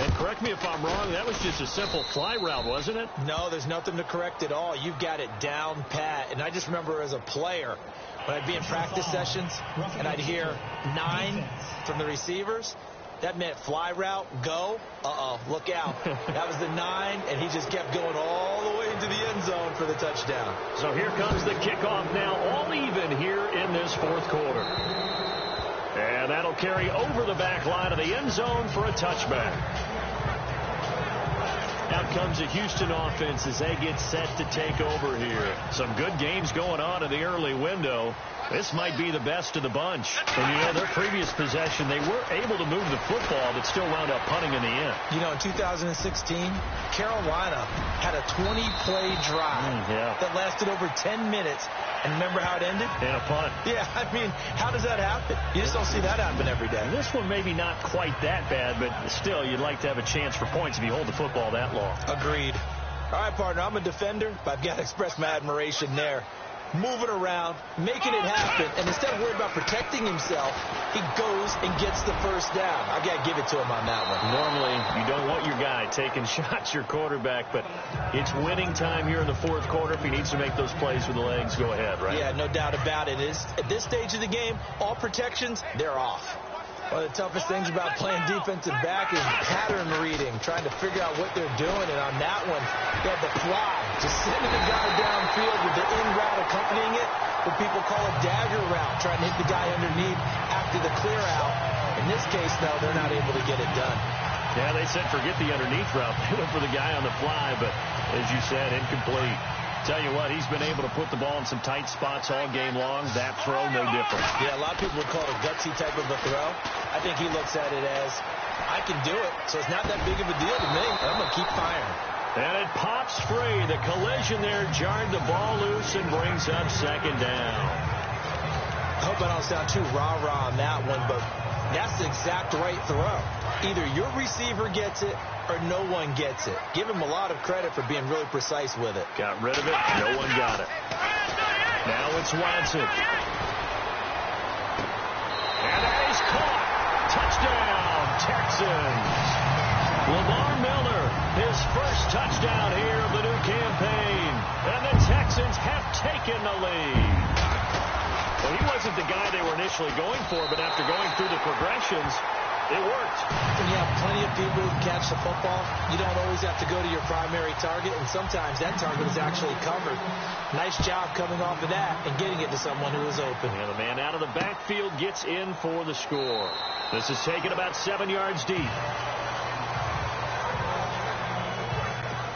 Speaker 3: And correct me if I'm wrong, that was just a simple fly route, wasn't it?
Speaker 4: No, there's nothing to correct at all. You've got it down pat. And I just remember as a player, when I'd be in practice sessions and I'd hear 9 from the receivers, that meant fly route, go, look out. That was the 9, and he just kept going all the way into the end zone for the touchdown.
Speaker 3: So here comes the kickoff now, all even here in this fourth quarter. And that'll carry over the back line of the end zone for a touchback. Out comes the Houston offense as they get set to take over here. Some good games going on in the early window. This might be the best of the bunch. And, you know, their previous possession, they were able to move the football, but still wound up punting in the end.
Speaker 4: You know, in 2016, Carolina had a 20-play drive that lasted over 10 minutes. And remember how it ended?
Speaker 3: In a punt.
Speaker 4: Yeah, I mean, how does that happen? You just don't see that happen every day.
Speaker 3: And this one maybe not quite that bad, but still, you'd like to have a chance for points if you hold the football that long.
Speaker 4: Agreed. All right, partner, I'm a defender, but I've got to express my admiration there. Moving around, making it happen, and instead of worrying about protecting himself, he goes and gets the first down. I got to give it to him on that one.
Speaker 3: Normally, you don't want your guy taking shots, your quarterback, but it's winning time here in the fourth quarter. If he needs to make those plays with the legs, go ahead, right?
Speaker 4: Yeah, no doubt about it. At this stage of the game, all protections, they're off. One of the toughest things about playing defensive back is pattern reading, trying to figure out what they're doing. And on that one, they had the fly, just sending the guy downfield with the in route accompanying it, what people call a dagger route, trying to hit the guy underneath after the clear out. In this case, though, they're not able to get it done.
Speaker 3: Yeah, they said forget the underneath route. They went for the guy on the fly, but as you said, incomplete. Tell you what, he's been able to put the ball in some tight spots all game long. That throw, no different.
Speaker 4: Yeah, a lot of people would call it a gutsy type of a throw. I think he looks at it as, I can do it, so it's not that big of a deal to me. I'm going to keep firing.
Speaker 3: And it pops free. The collision there jarred the ball loose and brings up second down.
Speaker 4: I hope I don't sound too rah-rah on that one, but that's the exact right throw. Either your receiver gets it or no one gets it. Give him a lot of credit for being really precise with it.
Speaker 3: Got rid of it. No one got it. Now it's Watson. And that is caught. Touchdown, Texans. Lamar Miller, his first touchdown here of the new campaign. And the Texans have taken the lead. Well, he wasn't the guy they were initially going for, but after going through the progressions, it worked.
Speaker 4: When you have plenty of people who catch the football, you don't always have to go to your primary target, and sometimes that target is actually covered. Nice job coming off of that and getting it to someone who is open.
Speaker 3: And the man out of the backfield gets in for the score. This is taken about 7 yards deep.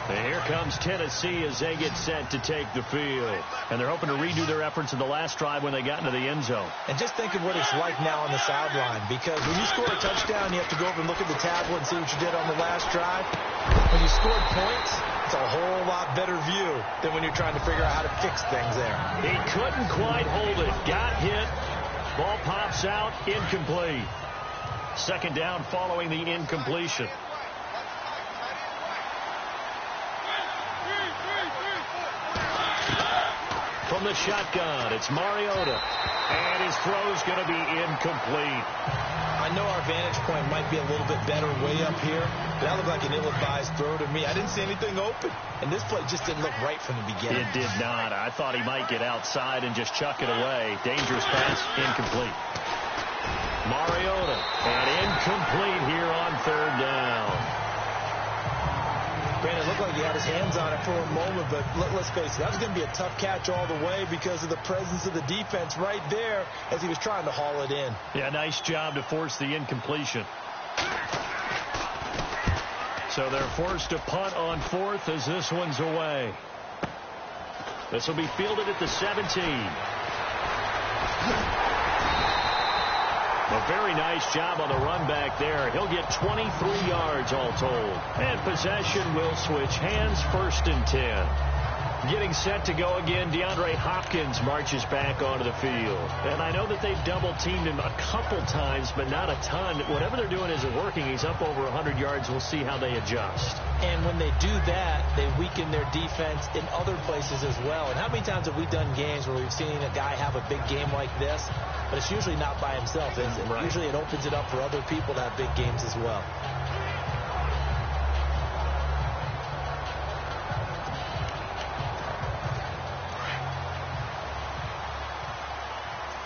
Speaker 3: And here comes Tennessee as they get set to take the field. And they're hoping to redo their efforts in the last drive when they got into the end zone.
Speaker 4: And just think of what it's like now on the sideline, because when you score a touchdown, you have to go over and look at the tablet and see what you did on the last drive. When you scored points, it's a whole lot better view than when you're trying to figure out how to fix things there.
Speaker 3: He couldn't quite hold it. Got hit. Ball pops out. Incomplete. Second down following the incompletion. From the shotgun, it's Mariota. And his throw's going to be incomplete.
Speaker 4: I know our vantage point might be a little bit better way up here, but that looked like an ill-advised throw to me. I didn't see anything open, and this play just didn't look right from the beginning.
Speaker 3: It did not. I thought he might get outside and just chuck it away. Dangerous pass, incomplete. Mariota, and incomplete here on third down.
Speaker 4: Brandon, it looked like he had his hands on it for a moment, but let's face it, that was going to be a tough catch all the way because of the presence of the defense right there as he was trying to haul it in.
Speaker 3: Yeah, nice job to force the incompletion. So they're forced to punt on fourth as this one's away. This will be fielded at the 17. A very nice job on the run back there. He'll get 23 yards all told. And possession will switch hands, 1st and 10. Getting set to go again, DeAndre Hopkins marches back onto the field. And I know that they've double-teamed him a couple times, but not a ton. Whatever they're doing isn't working. He's up over 100 yards. We'll see how they adjust.
Speaker 4: And when they do that, they weaken their defense in other places as well. And how many times have we done games where we've seen a guy have a big game like this, but it's usually not by himself, is it? Right. Usually it opens it up for other people to have big games as well.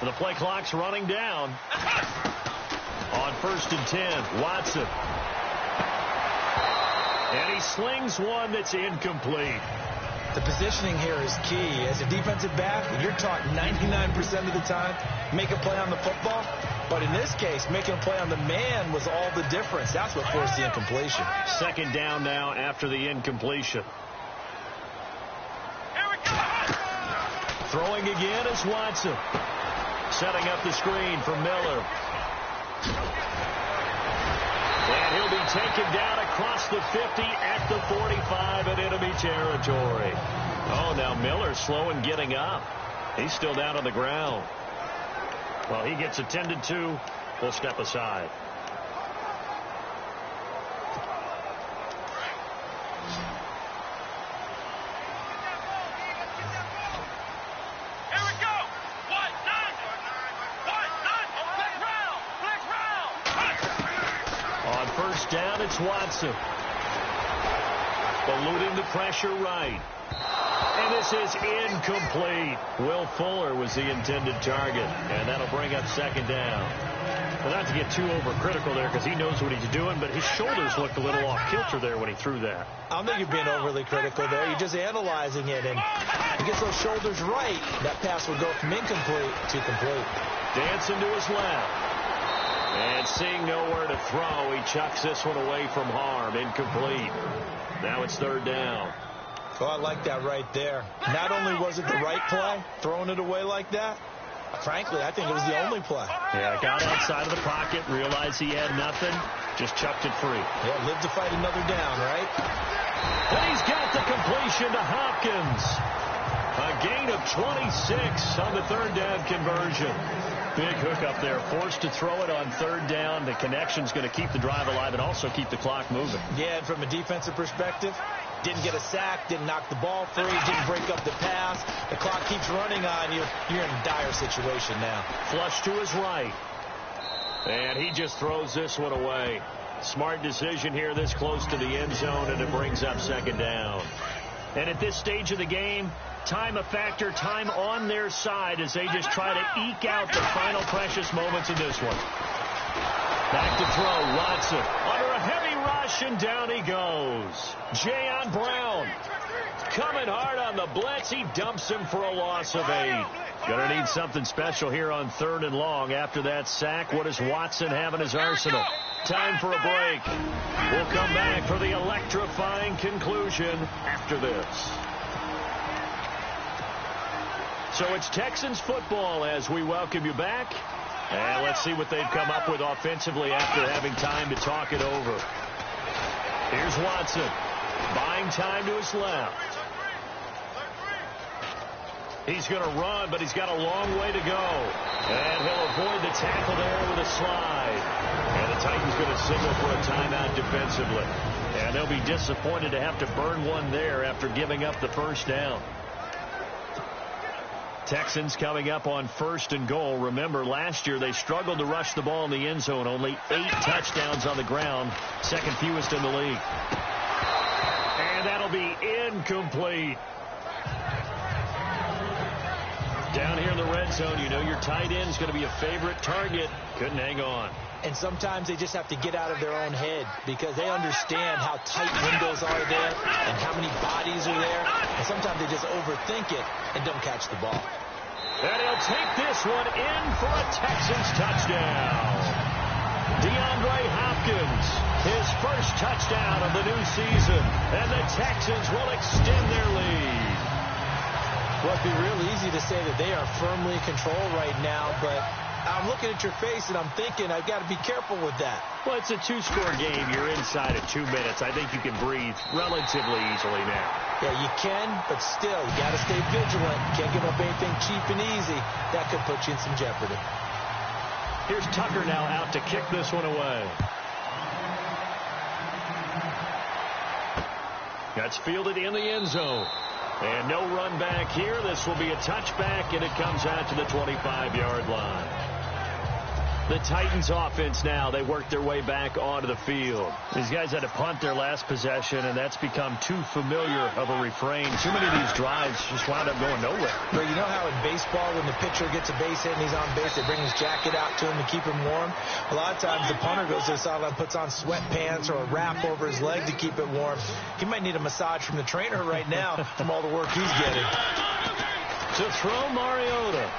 Speaker 3: The play clock's running down. On 1st and 10, Watson. And he slings one that's incomplete.
Speaker 4: The positioning here is key. As a defensive back, you're taught 99% of the time, make a play on the football. But in this case, making a play on the man was all the difference. That's what forced the incompletion.
Speaker 3: 2nd down now after the incompletion. Throwing again is Watson. Setting up the screen for Miller. And he'll be taken down across the 50 at the 45 in enemy territory. Oh, now Miller's slow in getting up. He's still down on the ground. Well, he gets attended to. We'll step aside. Down, it's Watson. Eluding the pressure right. And this is incomplete. Will Fuller was the intended target. And that'll bring up 2nd down. Well, not to get too overcritical there because he knows what he's doing, but his shoulders looked a little off kilter there when he threw that.
Speaker 4: I don't think you're being overly critical there. You're just analyzing it. And he gets those shoulders right. That pass will go from incomplete to complete.
Speaker 3: Dancing to his left. And seeing nowhere to throw, he chucks this one away from harm. Incomplete. Now it's 3rd down.
Speaker 4: Oh, I like that right there. Not only was it the right play, throwing it away like that, frankly, I think it was the only play.
Speaker 3: Yeah, got outside of the pocket, realized he had nothing, just chucked it free.
Speaker 4: Yeah, live to fight another down, right?
Speaker 3: And he's got the completion to Hopkins. A gain of 26 on the 3rd down conversion. Big hook up there, forced to throw it on 3rd down. The connection's going to keep the drive alive and also keep the clock moving.
Speaker 4: Yeah, and from a defensive perspective, didn't get a sack, didn't knock the ball free, didn't break up the pass. The clock keeps running on you. You're in a dire situation now.
Speaker 3: Flush to his right. And he just throws this one away. Smart decision here this close to the end zone, and it brings up 2nd down. And at this stage of the game, time a factor, time on their side as they just try to eke out the final precious moments of this one. Back to throw, Watson under a heavy rush, and down he goes. Jayon Brown coming hard on the blitz. He dumps him for a loss of 8. Gonna need something special here on 3rd and long after that sack. What does Watson have in his arsenal? Time for a break. We'll come back for the electrifying conclusion after this. So it's Texans football as we welcome you back. And let's see what they've come up with offensively after having time to talk it over. Here's Watson. Buying time to his left. He's going to run, but he's got a long way to go. And he'll avoid the tackle there with a slide. And the Titans going to signal for a timeout defensively. And they'll be disappointed to have to burn one there after giving up the 1st down. Texans coming up on 1st and goal. Remember, last year they struggled to rush the ball in the end zone. Only 8 touchdowns on the ground. 2nd fewest in the league. And that'll be incomplete. Down here in the red zone, you know your tight end is going to be a favorite target. Couldn't hang on.
Speaker 4: And sometimes they just have to get out of their own head because they understand how tight windows are there and how many bodies are there. And sometimes they just overthink it and don't catch the ball.
Speaker 3: And he'll take this one in for a Texans touchdown. DeAndre Hopkins, his first touchdown of the new season. And the Texans will extend their lead.
Speaker 4: Well, it'd be real easy to say that they are firmly in control right now, but I'm looking at your face, and I'm thinking I've got to be careful with that.
Speaker 3: Well, it's a two-score game. You're inside of 2 minutes. I think you can breathe relatively easily now.
Speaker 4: Yeah, you can, but still, you got to stay vigilant. You can't give up anything cheap and easy. That could put you in some jeopardy.
Speaker 3: Here's Tucker now out to kick this one away. That's fielded in the end zone. And no run back here. This will be a touchback, and it comes out to the 25-yard line. The Titans offense now, they work their way back onto the field. These guys had to punt their last possession, and that's become too familiar of a refrain. Too many of these drives just wound up going nowhere.
Speaker 4: But you know how in baseball, when the pitcher gets a base hit and he's on base, they bring his jacket out to him to keep him warm? A lot of times the punter goes to the sideline, puts on sweatpants or a wrap over his leg to keep it warm. He might need a massage from the trainer right now from all the work he's getting.
Speaker 3: To throw, Mariota.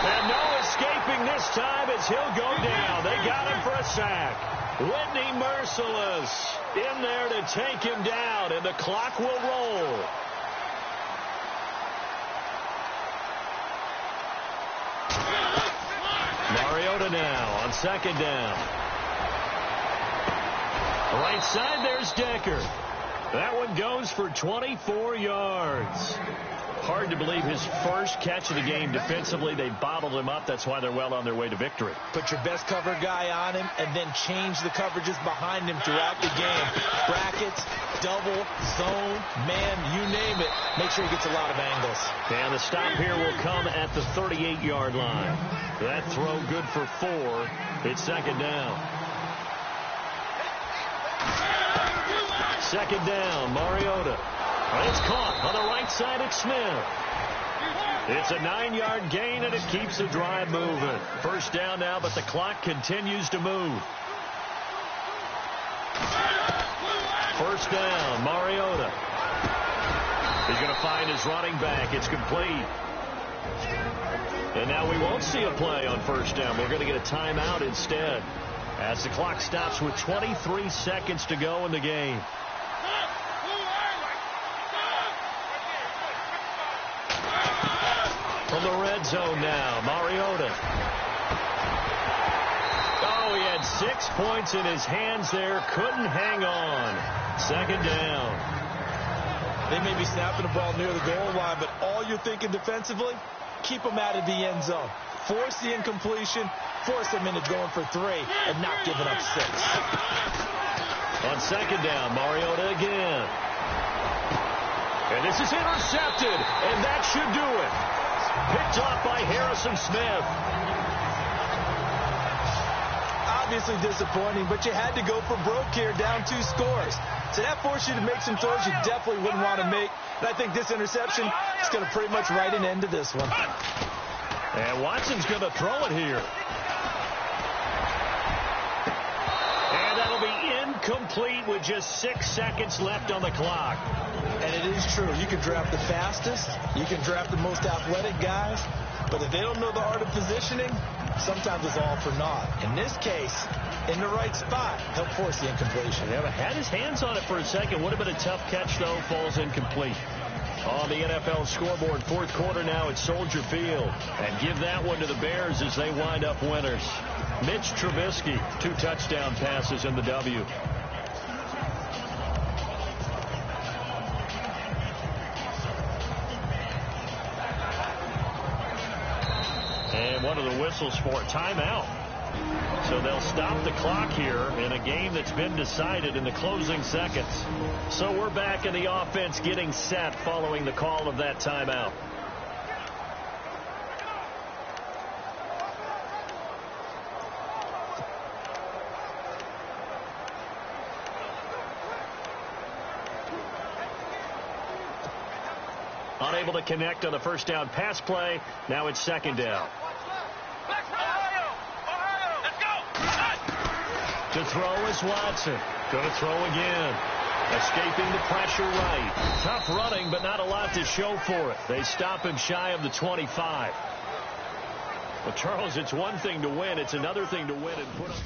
Speaker 3: And no escaping this time as he'll go down. They got him for a sack. Whitney Merciless in there to take him down, and the clock will roll. Mariota now on second down. Right side, there's Decker. That one goes for 24 yards. Hard to believe his first catch of the game defensively. They bottled him up. That's why they're well on their way to victory.
Speaker 4: Put your best cover guy on him and then change the coverages behind him throughout the game. Brackets, double, zone, man, you name it. Make sure he gets a lot of angles.
Speaker 3: And the stop here will come at the 38-yard line. That throw good for 4. It's second down. Second down, Mariota. It's caught on the right side at Smith. It's a 9-yard gain, and it keeps the drive moving. First down now, but the clock continues to move. First down, Mariota. He's going to find his running back. It's complete. And now we won't see a play on first down. We're going to get a timeout instead, as the clock stops with 23 seconds to go in the game. From the red zone now, Mariota. Oh, he had 6 points in his hands there. Couldn't hang on. Second down.
Speaker 4: They may be snapping the ball near the goal line, but all you're thinking defensively, keep them out of the end zone. Force the incompletion, force them into going for 3, and not giving up 6.
Speaker 3: On second down, Mariota again. And this is intercepted, and that should do it. Picked off by Harrison Smith.
Speaker 4: Obviously disappointing, but you had to go for broke here, down 2 scores. So that forced you to make some throws you definitely wouldn't want to make. And I think this interception is going to pretty much write an end to this one.
Speaker 3: And Watson's going to throw it here. And that'll be incomplete with just 6 seconds left on the clock.
Speaker 4: And it is true. You can draft the fastest. You can draft the most athletic guys. But if they don't know the art of positioning, sometimes it's all for naught. In this case, in the right spot, help force the incompletion.
Speaker 3: Yeah, but had his hands on it for a second. Would have been a tough catch, though. Falls incomplete. On the NFL scoreboard, fourth quarter now at Soldier Field. And give that one to the Bears as they wind up winners. Mitch Trubisky, 2 touchdown passes in the W. And one of the whistles for a timeout. So they'll stop the clock here in a game that's been decided in the closing seconds. So we're back in the offense getting set following the call of that timeout. Unable to connect on the first down pass play. Now it's second down. To throw is Watson. Going to throw again. Escaping the pressure right. Tough running, but not a lot to show for it. They stop him shy of the 25. Well, Charles, it's one thing to win. It's another thing to win and put up...